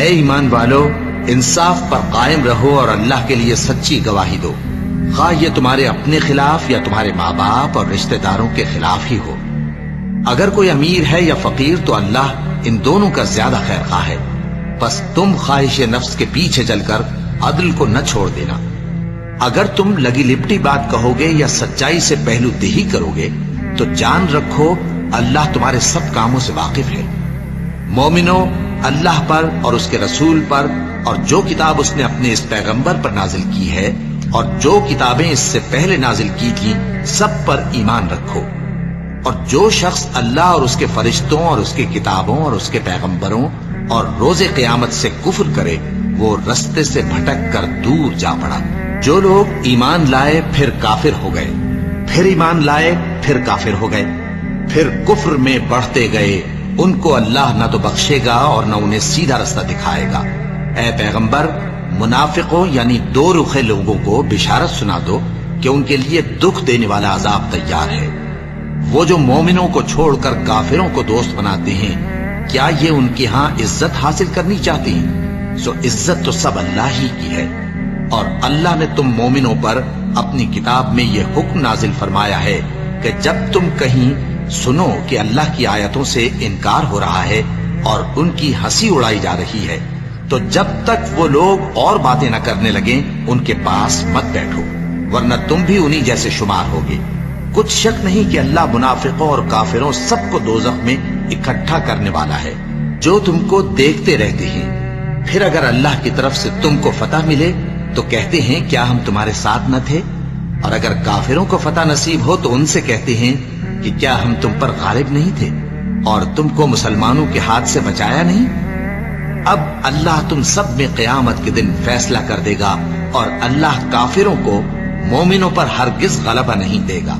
اے ایمان والو، انصاف پر قائم رہو اور اللہ کے لیے سچی گواہی دو، خواہ یہ تمہارے اپنے خلاف یا تمہارے ماں باپ اور رشتہ داروں کے خلاف ہی ہو۔ اگر کوئی امیر ہے یا فقیر تو اللہ ان دونوں کا زیادہ خیر خواہ ہے، بس تم خواہش نفس کے پیچھے چل کر عدل کو نہ چھوڑ دینا۔ اگر تم لگی لپٹی بات کہو گے یا سچائی سے پہلو دہی کرو گے تو جان رکھو اللہ تمہارے سب کاموں سے واقف ہے۔ مومنو، اللہ پر اور اس کے رسول پر اور جو کتاب اس نے اپنے اس پیغمبر پر نازل کی ہے اور جو کتابیں اس سے پہلے نازل کی تھیں سب پر ایمان رکھو، اور جو شخص اللہ اور اس کے فرشتوں اور اس کے کتابوں اور اس کے پیغمبروں اور روز قیامت سے کفر کرے وہ رستے سے بھٹک کر دور جا پڑا۔ جو لوگ ایمان لائے پھر کافر ہو گئے، پھر ایمان لائے پھر کافر ہو گئے، پھر کفر میں بڑھتے گئے، ان کو اللہ نہ تو بخشے گا اور نہ انہیں سیدھا رستہ دکھائے گا۔ اے پیغمبر، منافقوں یعنی دو رخے لوگوں کو بشارت سنا دو کہ ان کے لیے دکھ دینے والا عذاب تیار ہے۔ وہ جو مومنوں کو چھوڑ کر کافروں کو دوست بناتے ہیں، کیا یہ ان کے ہاں عزت حاصل کرنی چاہتے ہیں؟ سو عزت تو سب اللہ ہی کی ہے، اور اللہ نے تم مومنوں پر اپنی کتاب میں یہ حکم نازل فرمایا ہے کہ جب تم کہیں سنو کہ اللہ کی آیتوں سے انکار ہو رہا ہے اور ان کی ہنسی اڑائی جا رہی ہے تو جب تک وہ لوگ اور باتیں نہ کرنے لگیں ان کے پاس مت بیٹھو، ورنہ تم بھی انہی جیسے شمار ہوگے۔ کچھ شک نہیں کہ اللہ منافقوں اور کافروں سب کو دوزخ میں اکٹھا کرنے والا ہے جو تم کو دیکھتے رہتے ہیں۔ پھر اگر اللہ کی طرف سے تم کو فتح ملے تو کہتے ہیں کیا ہم تمہارے ساتھ نہ تھے، اور اگر کافروں کو فتح نصیب ہو تو ان سے کہتے ہیں کہ کیا ہم تم پر غالب نہیں تھے اور تم کو مسلمانوں کے ہاتھ سے بچایا نہیں۔ اب اللہ تم سب میں قیامت کے دن فیصلہ کر دے گا، اور اللہ کافروں کو مومنوں پر ہرگز غلبہ نہیں دے گا۔